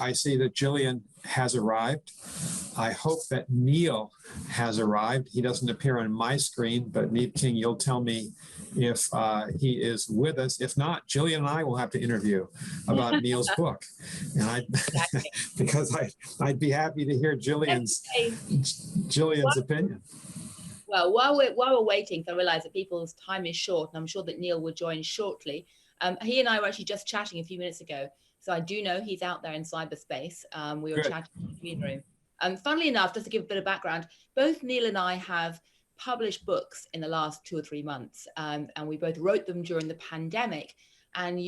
I see that Gillian has arrived. I hope that Niall has arrived. He doesn't appear on my screen, but Neve King, you'll tell me if he is with us. If not, Gillian and I will have to interview about Niall's book. And because I'd be happy to hear Gillian's opinion. Well, while we're waiting, I realize that people's time is short, and I'm sure that Niall will join shortly. He and I were actually just chatting a few minutes ago, so I do know he's out there in cyberspace. We were chatting in the green room. Funnily enough, just to give a bit of background, both Niall and I have published books in the last 2 or 3 months, and we both wrote them during the pandemic. And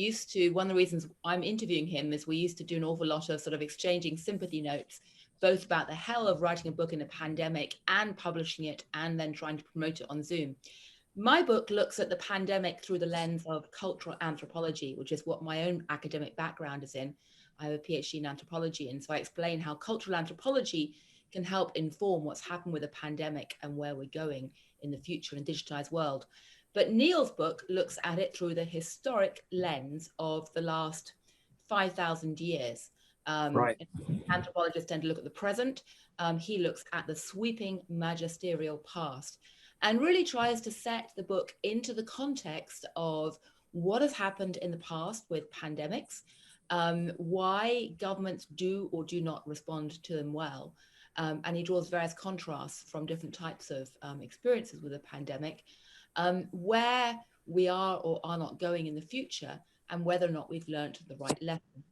one of the reasons I'm interviewing him is we used to do an awful lot of sort of exchanging sympathy notes, both about the hell of writing a book in a pandemic and publishing it and then trying to promote it on Zoom. My book looks at the pandemic through the lens of cultural anthropology, which is what my own academic background is in. I have a PhD in anthropology, and so I explain how cultural anthropology can help inform what's happened with the pandemic and where we're going in the future in a digitized world. But Niall's book looks at it through the historic lens of the last 5,000 years. Anthropologists tend to look at the present. He looks at the sweeping magisterial past and really tries to set the book into the context of what has happened in the past with pandemics, why governments do or do not respond to them well. And he draws various contrasts from different types of experiences with a pandemic, where we are or are not going in the future, and whether or not we've learned the right lesson.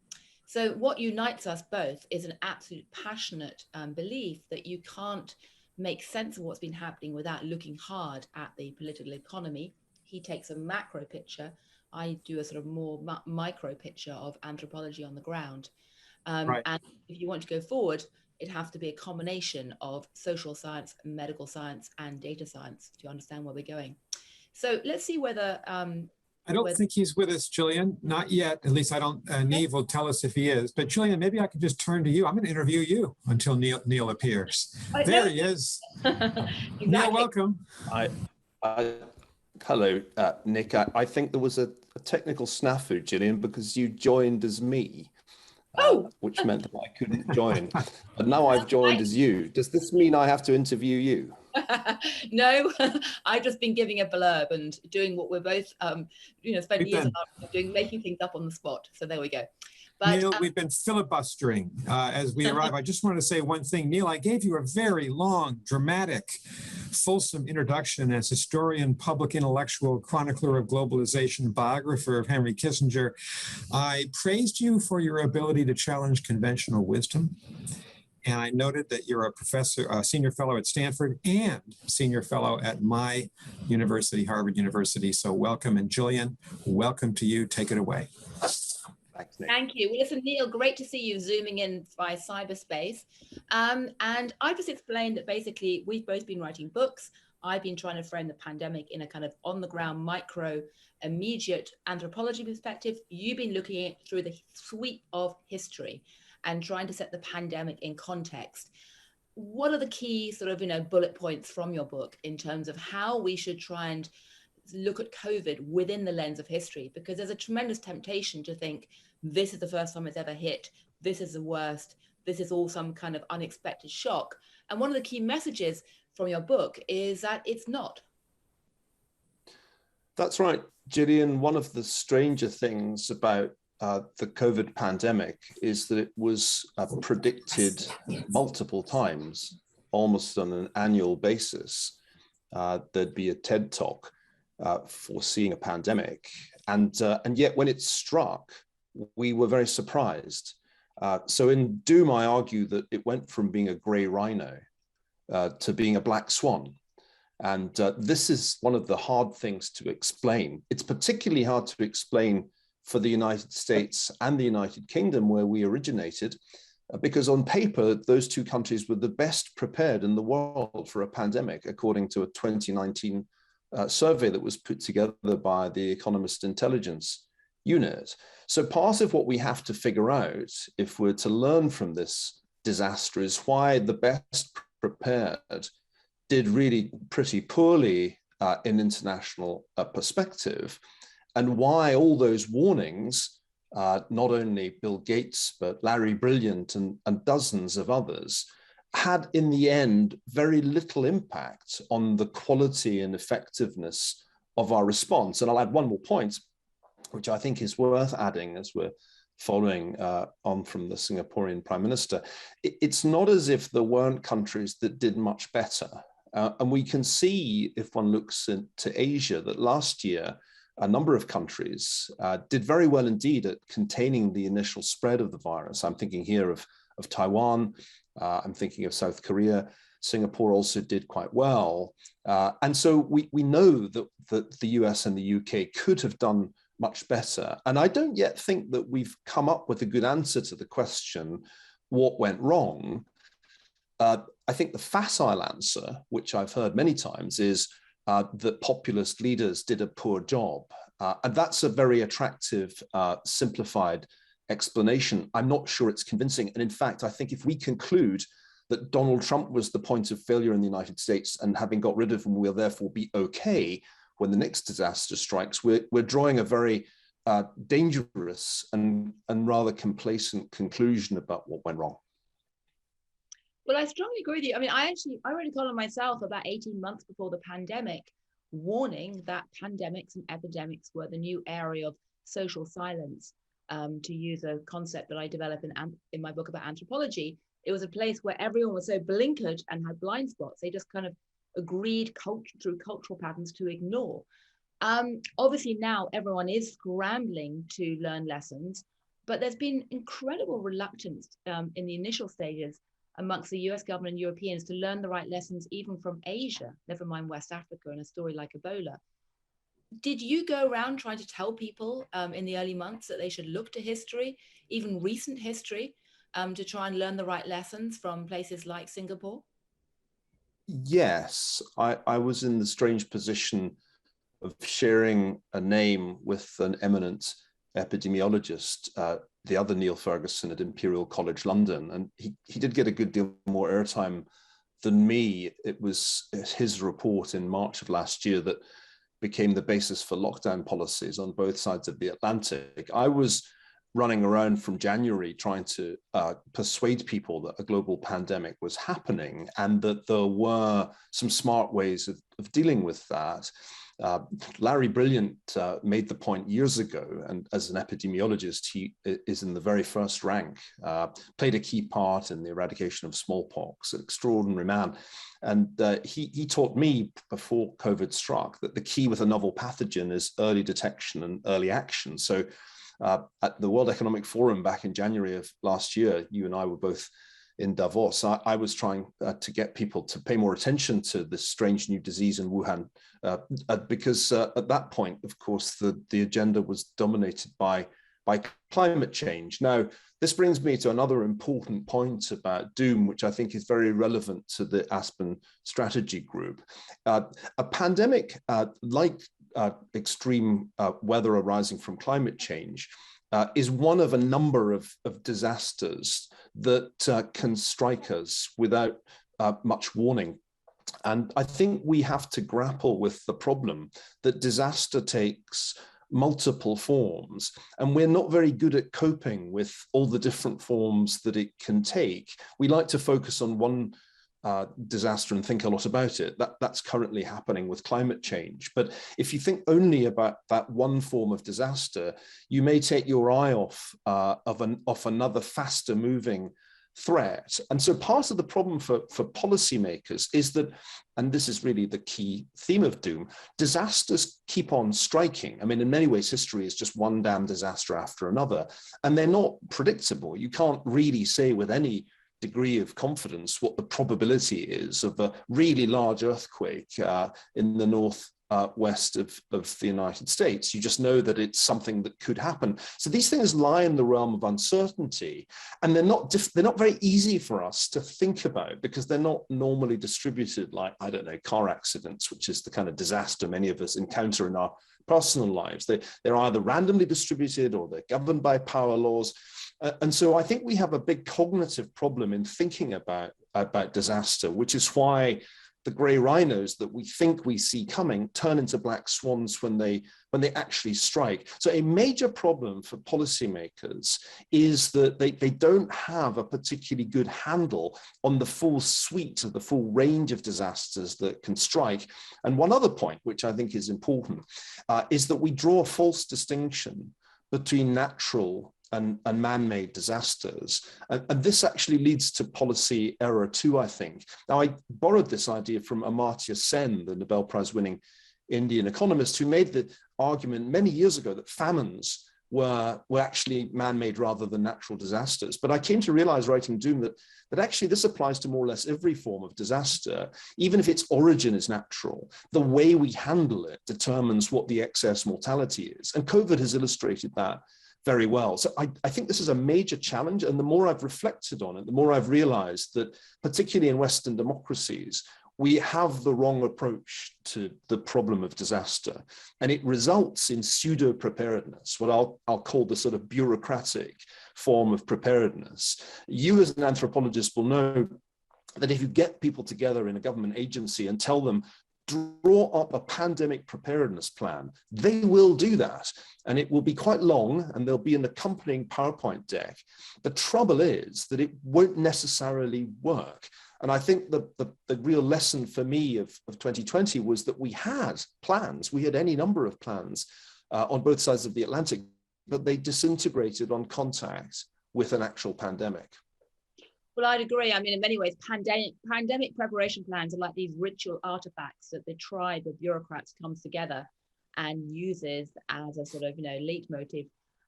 So what unites us both is an absolute passionate belief that you can't make sense of what's been happening without looking hard at the political economy. He takes a macro picture. I do a sort of more micro picture of anthropology on the ground. And if you want to go forward, it has to be a combination of social science, medical science, and data science to understand where we're going. So let's see whether... I don't think he's with us, Gillian. Not yet. At least I don't. Neve will tell us if he is. But Gillian, maybe I could just turn to you. I'm going to interview you until Niall appears. There he is. Exactly. Niall, welcome. Hello, Nick. I think there was a technical snafu, Gillian, because you joined as me, which meant that I couldn't join. But now I've joined as you. Does this mean I have to interview you? No, I've just been giving a blurb and doing what we're both, spending years doing, making things up on the spot. So there we go. But, Niall, we've been filibustering as we arrive. I just want to say one thing. Niall, I gave you a very long, dramatic, fulsome introduction as historian, public intellectual, chronicler of globalization, biographer of Henry Kissinger. I praised you for your ability to challenge conventional wisdom. And I noted that you're a professor, a senior fellow at Stanford and senior fellow at my university, Harvard University. So welcome. And Gillian, welcome to you. Take it away. Thanks, Nick. Thank you. Well, listen, Niall, great to see you zooming in by cyberspace. And I just explained that basically we've both been writing books. I've been trying to frame the pandemic in a kind of on the ground, micro, immediate anthropology perspective. You've been looking at it through the sweep of history and trying to set the pandemic in context. What are the key sort of, bullet points from your book in terms of how we should try and look at COVID within the lens of history? Because there's a tremendous temptation to think this is the first time it's ever hit, this is the worst, this is all some kind of unexpected shock. And one of the key messages from your book is that it's not. That's right, Gillian. One of the stranger things about the COVID pandemic is that it was predicted multiple times, almost on an annual basis. There'd be a TED talk foreseeing a pandemic. And yet when it struck, we were very surprised. So in Doom, I argue that it went from being a gray rhino to being a black swan. And this is one of the hard things to explain. It's particularly hard to explain for the United States and the United Kingdom, where we originated, because on paper, those two countries were the best prepared in the world for a pandemic, according to a 2019 survey that was put together by the Economist Intelligence Unit. So part of what we have to figure out, if we're to learn from this disaster, is why the best prepared did really pretty poorly in international perspective, and why all those warnings not only Bill Gates, but Larry Brilliant and dozens of others, had in the end very little impact on the quality and effectiveness of our response. And I'll add one more point, which I think is worth adding as we're following on from the Singaporean Prime Minister. It's not as if there weren't countries that did much better. And we can see, if one looks into Asia, that last year, a number of countries did very well indeed at containing the initial spread of the virus. I'm thinking here of Taiwan, I'm thinking of South Korea. Singapore also did quite well. And so we know that the US and the UK could have done much better. And I don't yet think that we've come up with a good answer to the question, what went wrong? I think the facile answer, which I've heard many times, is that populist leaders did a poor job. And that's a very attractive, simplified explanation. I'm not sure it's convincing. And in fact, I think if we conclude that Donald Trump was the point of failure in the United States and having got rid of him, we'll therefore be okay when the next disaster strikes, we're drawing a very dangerous and rather complacent conclusion about what went wrong. Well, I strongly agree with you. I mean, I wrote a column myself about 18 months before the pandemic, warning that pandemics and epidemics were the new area of social silence, to use a concept that I develop in my book about anthropology. It was a place where everyone was so blinkered and had blind spots. They just kind of agreed through cultural patterns to ignore. Obviously now everyone is scrambling to learn lessons, but there's been incredible reluctance in the initial stages amongst the US government and Europeans to learn the right lessons, even from Asia, never mind West Africa and a story like Ebola. Did you go around trying to tell people in the early months that they should look to history, even recent history, to try and learn the right lessons from places like Singapore? Yes, I was in the strange position of sharing a name with an eminent epidemiologist, the other Niall Ferguson at Imperial College London, and he did get a good deal more airtime than me. It was his report in March of last year that became the basis for lockdown policies on both sides of the Atlantic. I was running around from January trying to persuade people that a global pandemic was happening and that there were some smart ways of dealing with that. Larry Brilliant made the point years ago, and as an epidemiologist, he is in the very first rank, played a key part in the eradication of smallpox, an extraordinary man. And he taught me before COVID struck that the key with a novel pathogen is early detection and early action. So at the World Economic Forum back in January of last year, you and I were both in Davos. I was trying to get people to pay more attention to this strange new disease in Wuhan, because at that point, of course, the agenda was dominated by climate change. Now, this brings me to another important point about doom, which I think is very relevant to the Aspen strategy group. A pandemic like extreme weather arising from climate change is one of a number of disasters that can strike us without much warning. And I think we have to grapple with the problem that disaster takes multiple forms, and we're not very good at coping with all the different forms that it can take. We like to focus on one disaster and think a lot about it. That's currently happening with climate change. But if you think only about that one form of disaster, you may take your eye off another faster moving threat. And so part of the problem for policymakers is that, and this is really the key theme of doom, disasters keep on striking. I mean, in many ways, history is just one damn disaster after another, and they're not predictable. You can't really say with any degree of confidence what the probability is of a really large earthquake in the northwest of the United States. You just know that it's something that could happen. So these things lie in the realm of uncertainty, and they're not very easy for us to think about because they're not normally distributed like, I don't know, car accidents, which is the kind of disaster many of us encounter in our personal lives. They're either randomly distributed or they're governed by power laws. And so I think we have a big cognitive problem in thinking about disaster, which is why the grey rhinos that we think we see coming turn into black swans when they actually strike. So a major problem for policymakers is that they don't have a particularly good handle on the full suite of the full range of disasters that can strike. And one other point, which I think is important, is that we draw a false distinction between natural and man-made disasters. And this actually leads to policy error too, I think. Now, I borrowed this idea from Amartya Sen, the Nobel Prize-winning Indian economist, who made the argument many years ago that famines were actually man-made rather than natural disasters. But I came to realize, writing Doom, that actually this applies to more or less every form of disaster. Even if its origin is natural, the way we handle it determines what the excess mortality is. And COVID has illustrated that very well. So I think this is a major challenge. And the more I've reflected on it, the more I've realized that, particularly in Western democracies, we have the wrong approach to the problem of disaster. And it results in pseudo preparedness, what I'll call the sort of bureaucratic form of preparedness. You as an anthropologist will know that if you get people together in a government agency and tell them, draw up a pandemic preparedness plan, they will do that. And it will be quite long, and there'll be an accompanying PowerPoint deck. The trouble is that it won't necessarily work. And I think the real lesson for me of 2020 was that we had plans. We had any number of plans on both sides of the Atlantic, but they disintegrated on contact with an actual pandemic. Well, I'd agree. I mean, in many ways, pandemic preparation plans are like these ritual artifacts that the tribe of bureaucrats comes together and uses as a sort of, leitmotif.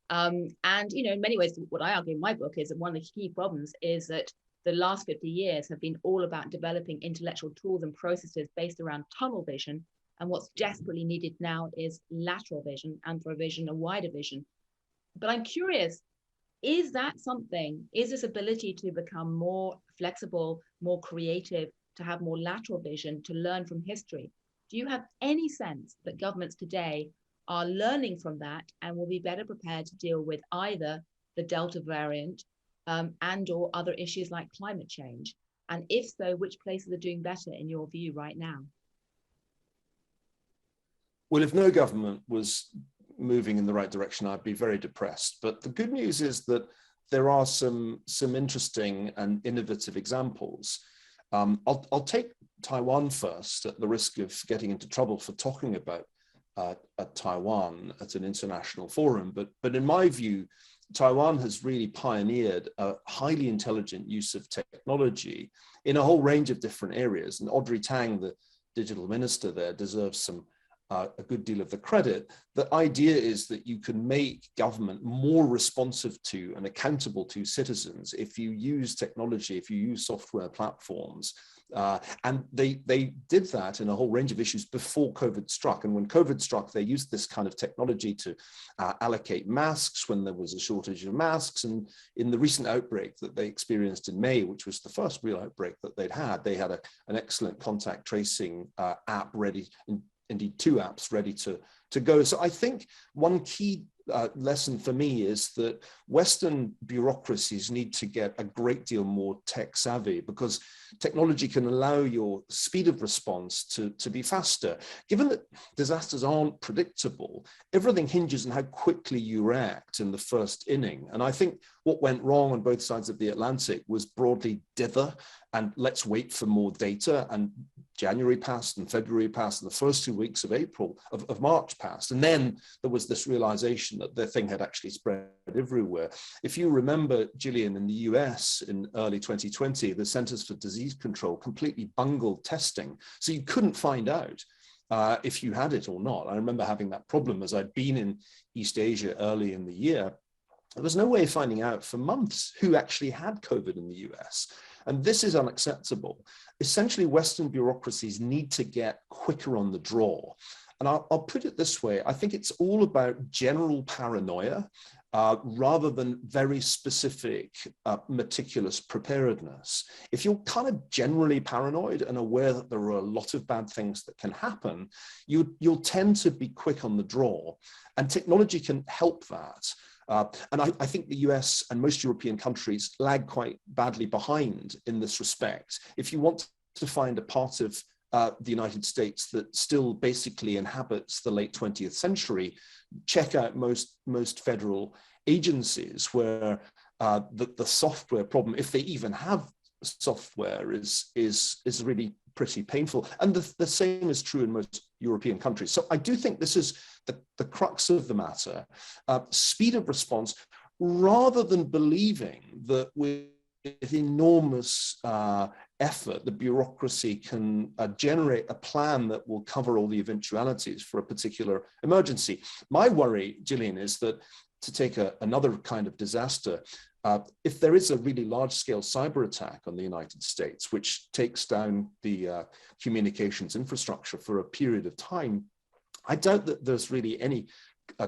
And, in many ways, what I argue in my book is that one of the key problems is that the last 50 years have been all about developing intellectual tools and processes based around tunnel vision. And what's desperately needed now is lateral vision, anthrovision, and wider vision. But I'm curious, is this ability to become more flexible, more creative, to have more lateral vision, to learn from history? Do you have any sense that governments today are learning from that and will be better prepared to deal with either the Delta variant and or other issues like climate change? And if so, which places are doing better in your view right now? Well, if no government was moving in the right direction, I'd be very depressed. But the good news is that there are some interesting and innovative examples. I'll take Taiwan first, at the risk of getting into trouble for talking about Taiwan at an international forum. But in my view, Taiwan has really pioneered a highly intelligent use of technology in a whole range of different areas. And Audrey Tang, the digital minister there, deserves a good deal of the credit. The idea is that you can make government more responsive to and accountable to citizens if you use technology, if you use software platforms. And they did that in a whole range of issues before COVID struck. And when COVID struck, they used this kind of technology to allocate masks when there was a shortage of masks. And in the recent outbreak that they experienced in May, which was the first real outbreak that they had an excellent contact tracing app ready, indeed two apps ready to go. So I think one key lesson for me is that Western bureaucracies need to get a great deal more tech savvy, because technology can allow your speed of response to be faster. Given that disasters aren't predictable, everything hinges on how quickly you react in the first inning. And I think what went wrong on both sides of the Atlantic was broadly dither and let's wait for more data. And January passed and February passed and the first 2 weeks of March passed. And then there was this realization that the thing had actually spread everywhere. If you remember, Gillian, in the US in early 2020, the Centers for Disease Control completely bungled testing. So you couldn't find out if you had it or not. I remember having that problem as I'd been in East Asia early in the year. There was no way of finding out for months who actually had COVID in the US. And this is unacceptable. Essentially, Western bureaucracies need to get quicker on the draw. And I'll put it this way. I think it's all about general paranoia rather than very specific, meticulous preparedness. If you're kind of generally paranoid and aware that there are a lot of bad things that can happen, you'll tend to be quick on the draw. And technology can help that. And I think the US and most European countries lag quite badly behind in this respect. If you want to find a part of the United States that still basically inhabits the late 20th century. Check out most federal agencies where the software problem, if they even have software, is really pretty painful. And the same is true in most European countries. So I do think this is the crux of the matter. Speed of response, rather than believing that with enormous effort, the bureaucracy can generate a plan that will cover all the eventualities for a particular emergency. My worry, Gillian, is that, to take another kind of disaster, if there is a really large-scale cyber attack on the United States, which takes down the communications infrastructure for a period of time, I doubt that there's really any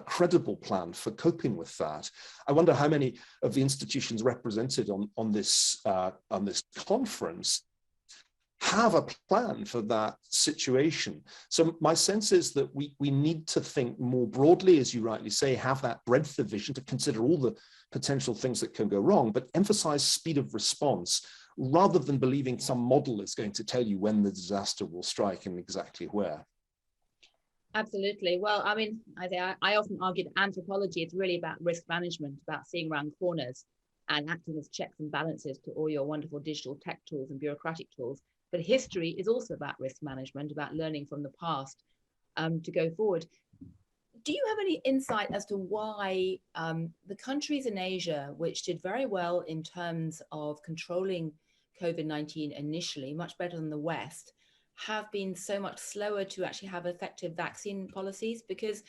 credible plan for coping with that. I wonder how many of the institutions represented on this conference have a plan for that situation. So my sense is that we need to think more broadly, as you rightly say, have that breadth of vision to consider all the potential things that can go wrong, but emphasize speed of response rather than believing some model is going to tell you when the disaster will strike and exactly where. Absolutely. Well, I mean, I often argue that anthropology is really about risk management, about seeing around corners and acting as checks and balances to all your wonderful digital tech tools and bureaucratic tools. But history is also about risk management, about learning from the past to go forward. Do you have any insight as to why the countries in Asia, which did very well in terms of controlling COVID-19 initially, much better than the West, have been so much slower to actually have effective vaccine policies? Because,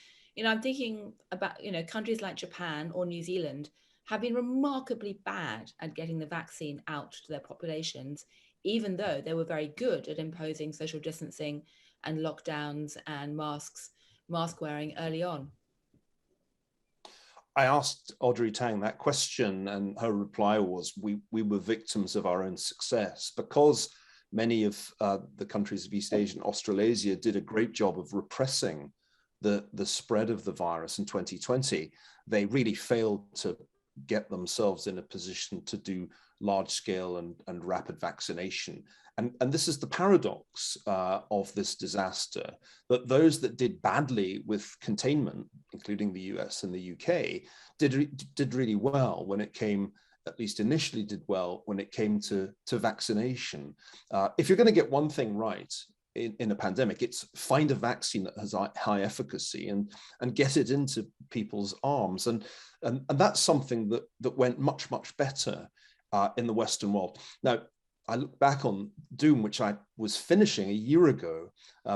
I'm thinking about, countries like Japan or New Zealand have been remarkably bad at getting the vaccine out to their populations, even though they were very good at imposing social distancing and lockdowns and mask wearing early on. I asked Audrey Tang that question, and her reply was, we were victims of our own success, because many of the countries of East Asia and Australasia did a great job of repressing the spread of the virus in 2020. They really failed to get themselves in a position to do large-scale and rapid vaccination. And this is the paradox of this disaster, that those that did badly with containment, including the US and the UK, did really well when it came, at least initially did well when it came to vaccination. If you're going to get one thing right in a pandemic, it's find a vaccine that has high efficacy and get it into people's arms. And that's something that went much better in the Western world. Now, I look back on Doom, which I was finishing a year ago,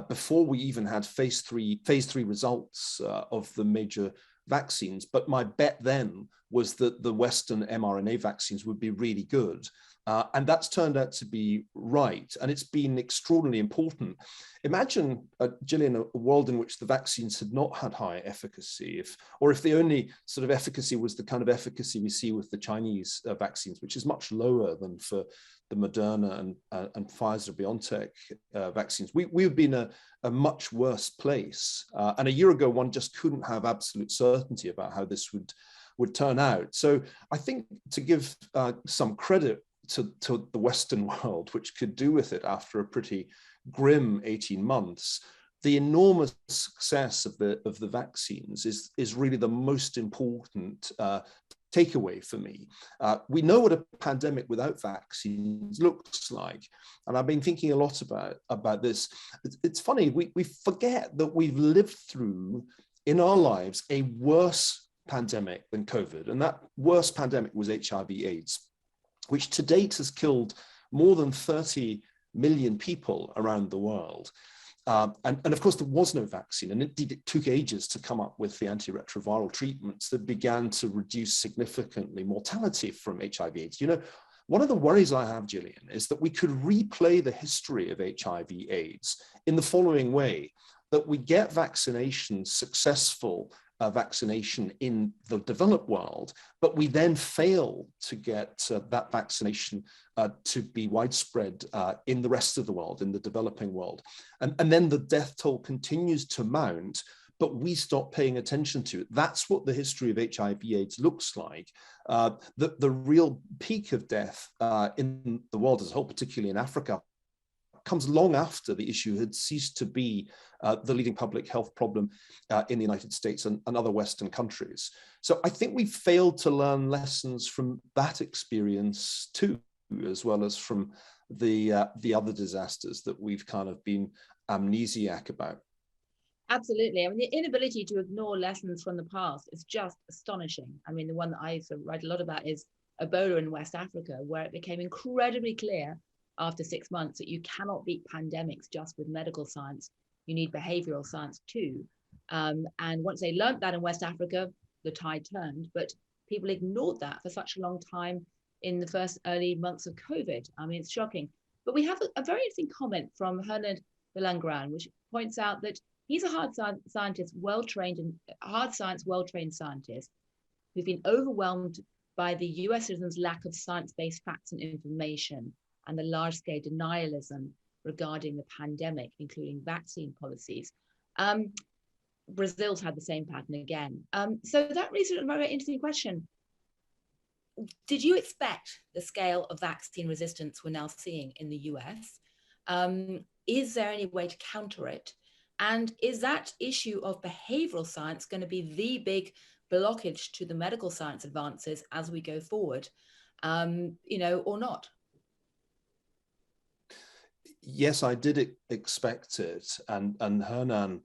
before we even had phase three results of the major vaccines. But my bet then was that the Western mRNA vaccines would be really good. And that's turned out to be right. And it's been extraordinarily important. Imagine, Gillian, a world in which the vaccines had not had high efficacy, or if the only sort of efficacy was the kind of efficacy we see with the Chinese vaccines, which is much lower than for the Moderna and Pfizer-BioNTech vaccines. We would be in a much worse place. And a year ago, one just couldn't have absolute certainty about how this would turn out. So I think, to give some credit to the Western world, which could do with it after a pretty grim 18 months, the enormous success of the vaccines is really the most important takeaway for me. We know what a pandemic without vaccines looks like. And I've been thinking a lot about this. It's funny, we forget that we've lived through in our lives a worse pandemic than COVID. And that worst pandemic was HIV/AIDS, which to date has killed more than 30 million people around the world. And of course, there was no vaccine, and indeed it took ages to come up with the antiretroviral treatments that began to reduce significantly mortality from HIV/AIDS. One of the worries I have, Gillian, is that we could replay the history of HIV/AIDS in the following way: that we get vaccination, successful vaccination in the developed world, but we then fail to get that vaccination to be widespread in the rest of the world, in the developing world. And then the death toll continues to mount, but we stop paying attention to it. That's what the history of HIV/AIDS looks like. The real peak of death in the world as a whole, particularly in Africa, comes long after the issue had ceased to be the leading public health problem in the United States and other Western countries. So I think we failed to learn lessons from that experience too, as well as from the other disasters that we've kind of been amnesiac about. Absolutely. I mean, the inability to ignore lessons from the past is just astonishing. I mean, the one that I sort of write a lot about is Ebola in West Africa, where it became incredibly clear after 6 months that you cannot beat pandemics just with medical science. You need behavioral science too. And once they learned that in West Africa, the tide turned, but people ignored that for such a long time in the first early months of COVID. I mean, it's shocking. But we have a very interesting comment from Hernan Belangran, which points out that he's a hard science, well-trained scientist who's been overwhelmed by the US citizens' lack of science-based facts and information and the large-scale denialism regarding the pandemic, including vaccine policies. Brazil's had the same pattern again. So that raises a very interesting question. Did you expect the scale of vaccine resistance we're now seeing in the US? Is there any way to counter it? And is that issue of behavioral science going to be the big blockage to the medical science advances as we go forward, or not? Yes, I did expect it. And Hernan,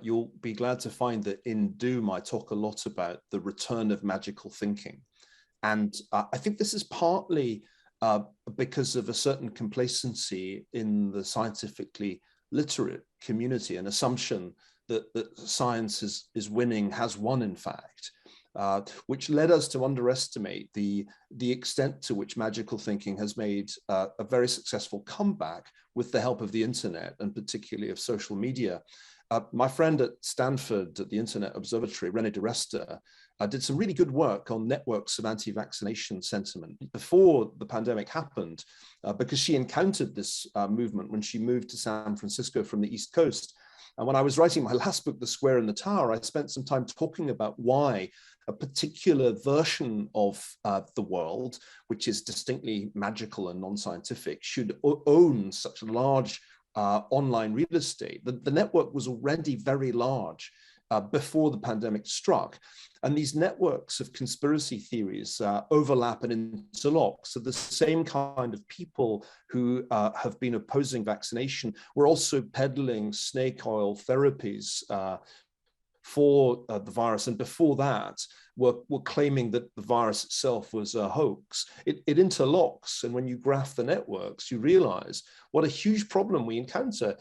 you'll be glad to find that in Doom, I talk a lot about the return of magical thinking. And I think this is partly because of a certain complacency in the scientifically literate community, an assumption that science is winning, has won in fact, which led us to underestimate the extent to which magical thinking has made a very successful comeback with the help of the internet and particularly of social media. My friend at Stanford at the Internet Observatory, René de Rester, did some really good work on networks of anti-vaccination sentiment before the pandemic happened, because she encountered this movement when she moved to San Francisco from the East Coast. And when I was writing my last book, The Square and the Tower, I spent some time talking about why a particular version of the world, which is distinctly magical and non-scientific, should own such large online real estate. The network was already very large before the pandemic struck. And these networks of conspiracy theories overlap and interlock. So the same kind of people who have been opposing vaccination were also peddling snake oil therapies for the virus. And before that, were claiming that the virus itself was a hoax. It interlocks. And when you graph the networks, you realize what a huge problem we encounter.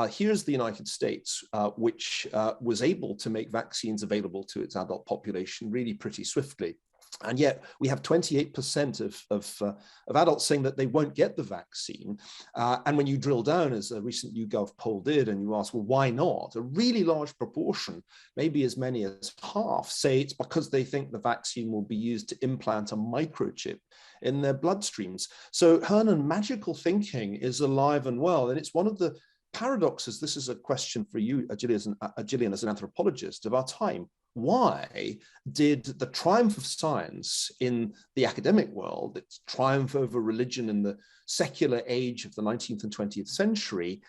Here's the United States, which was able to make vaccines available to its adult population really pretty swiftly. And yet we have 28% of adults saying that they won't get the vaccine. And when you drill down, as a recent YouGov poll did, and you ask, well, why not? A really large proportion, maybe as many as half, say it's because they think the vaccine will be used to implant a microchip in their bloodstreams. So Hernan, magical thinking is alive and well. And it's one of the paradoxes. This is a question for you, Gillian, as an anthropologist of our time. Why did the triumph of science in the academic world, its triumph over religion in the secular age of the 19th and 20th century,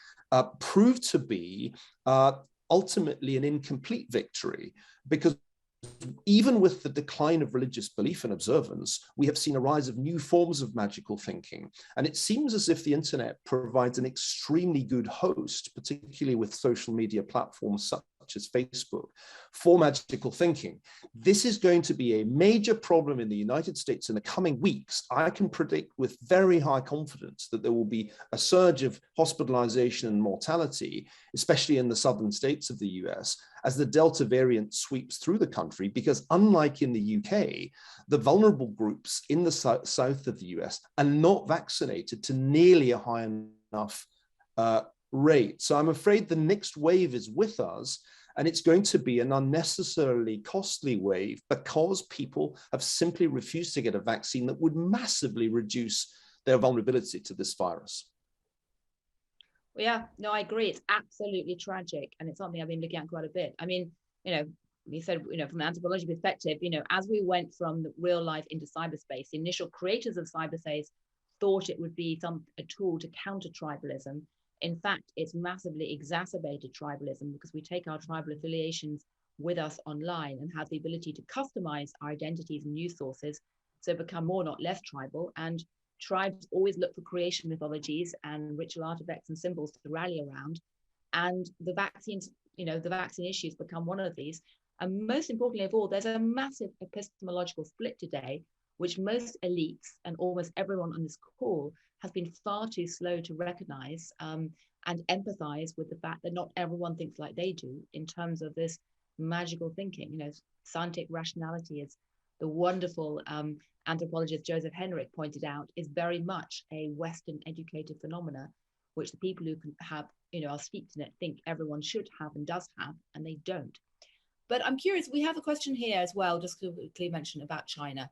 prove to be ultimately an incomplete victory? Because even with the decline of religious belief and observance, we have seen a rise of new forms of magical thinking. And it seems as if the internet provides an extremely good host, particularly with social media platforms such as Facebook, for magical thinking. This is going to be a major problem in the United States in the coming weeks. I can predict with very high confidence that there will be a surge of hospitalization and mortality, especially in the southern states of the US, as the Delta variant sweeps through the country, because unlike in the UK, the vulnerable groups in the south of the US are not vaccinated to nearly a high enough rate. So I'm afraid the next wave is with us, and it's going to be an unnecessarily costly wave because people have simply refused to get a vaccine that would massively reduce their vulnerability to this virus. Well, yeah, no, I agree. It's absolutely tragic. And it's something I've been looking at quite a bit. I mean, you said, from an anthropology perspective, as we went from the real life into cyberspace, the initial creators of cyberspace thought it would be a tool to counter tribalism. In fact, it's massively exacerbated tribalism because we take our tribal affiliations with us online and have the ability to customize our identities and news sources, so become more, not less tribal. And tribes always look for creation mythologies and ritual artifacts and symbols to rally around. And the vaccines, the vaccine issues become one of these. And most importantly of all, there's a massive epistemological split today, which most elites and almost everyone on this call has been far too slow to recognize and empathize with the fact that not everyone thinks like they do in terms of this magical thinking. Scientific rationality, as the wonderful anthropologist Joseph Henrich pointed out, is very much a Western educated phenomena, which the people who can have, are steeped in it, think everyone should have and does have, and they don't. But I'm curious, we have a question here as well, just to quickly mention about China.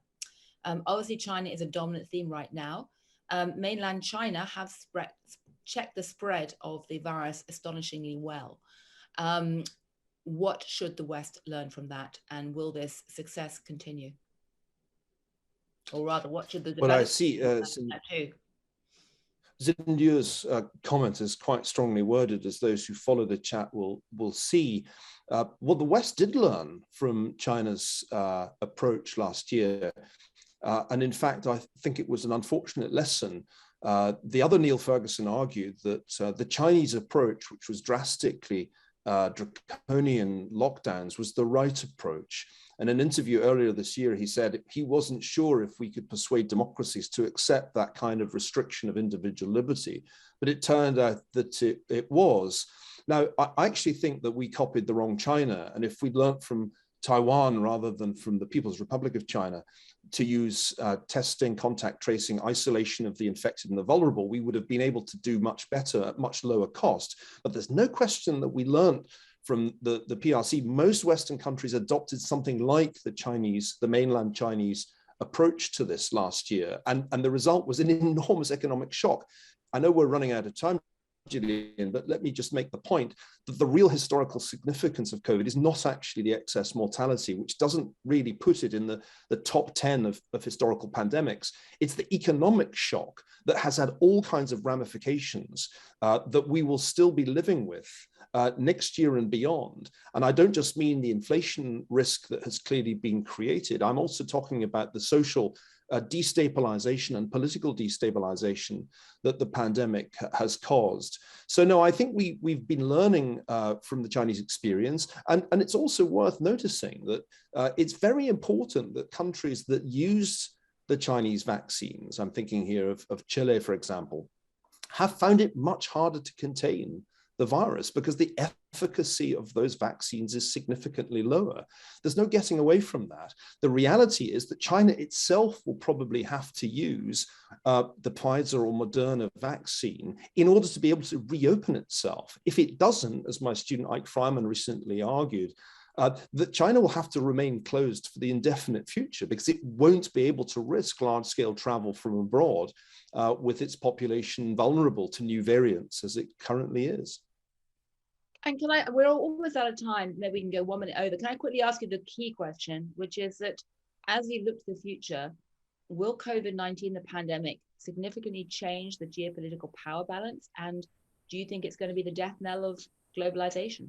Obviously, China is a dominant theme right now. Mainland China have checked the spread of the virus astonishingly well. What should the West learn from that? And will this success continue? Or rather, what should the Well, I see Zindia's comment is quite strongly worded, as those who follow the chat will see. What the West did learn from China's approach last year, and in fact, I think it was an unfortunate lesson. The other Niall Ferguson argued that the Chinese approach, which was drastically draconian lockdowns, was the right approach. In an interview earlier this year, he said he wasn't sure if we could persuade democracies to accept that kind of restriction of individual liberty, but it turned out that it was. Now, I actually think that we copied the wrong China, and if we'd learned from Taiwan rather than from the People's Republic of China to use testing, contact tracing, isolation of the infected and the vulnerable, we would have been able to do much better at much lower cost. But there's no question that we learned from the PRC. Most Western countries adopted something like the mainland Chinese approach to this last year. And the result was an enormous economic shock. I know we're running out of time, Gillian, but let me just make the point that the real historical significance of COVID is not actually the excess mortality, which doesn't really put it in the top 10 of historical pandemics. It's the economic shock that has had all kinds of ramifications that we will still be living with next year and beyond. And I don't just mean the inflation risk that has clearly been created. I'm also talking about the social destabilization and political destabilization that the pandemic has caused. So no, I think we've been learning from the Chinese experience, and it's also worth noticing that it's very important that countries that use the Chinese vaccines, I'm thinking here of Chile, for example, have found it much harder to contain the virus because the efficacy of those vaccines is significantly lower. There's no getting away from that. The reality is that China itself will probably have to use the Pfizer or Moderna vaccine in order to be able to reopen itself. If it doesn't, as my student Ike Fryman recently argued, that China will have to remain closed for the indefinite future because it won't be able to risk large-scale travel from abroad with its population vulnerable to new variants as it currently is. And we're almost out of time, maybe we can go 1 minute over. Can I quickly ask you the key question, which is that as you look to the future, will COVID-19, the pandemic, significantly change the geopolitical power balance? And do you think it's going to be the death knell of globalization?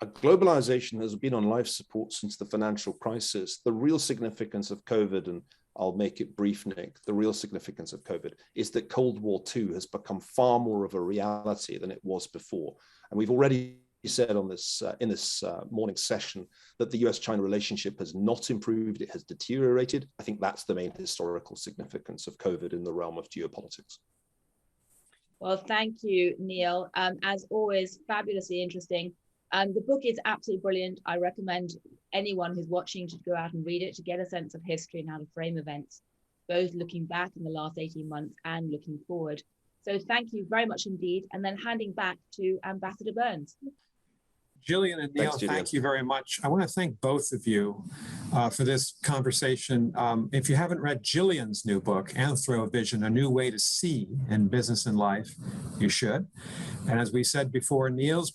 Globalization has been on life support since the financial crisis. The real significance of COVID, and I'll make it brief, Nick, the real significance of COVID is that Cold War II has become far more of a reality than it was before. And we've already said on this in this morning's session that the US-China relationship has not improved, it has deteriorated. I think that's the main historical significance of COVID in the realm of geopolitics. Well, thank you, Niall. As always, fabulously interesting. The book is absolutely brilliant. I recommend anyone who's watching to go out and read it to get a sense of history and how to frame events, both looking back in the last 18 months and looking forward. So thank you very much indeed. And then handing back to Ambassador Burns. Gillian and Niall, thank you very much. I want to thank both of you for this conversation. If you haven't read Gillian's new book, Anthrovision, A New Way to See in Business and Life, you should. And as we said before, Niall's book,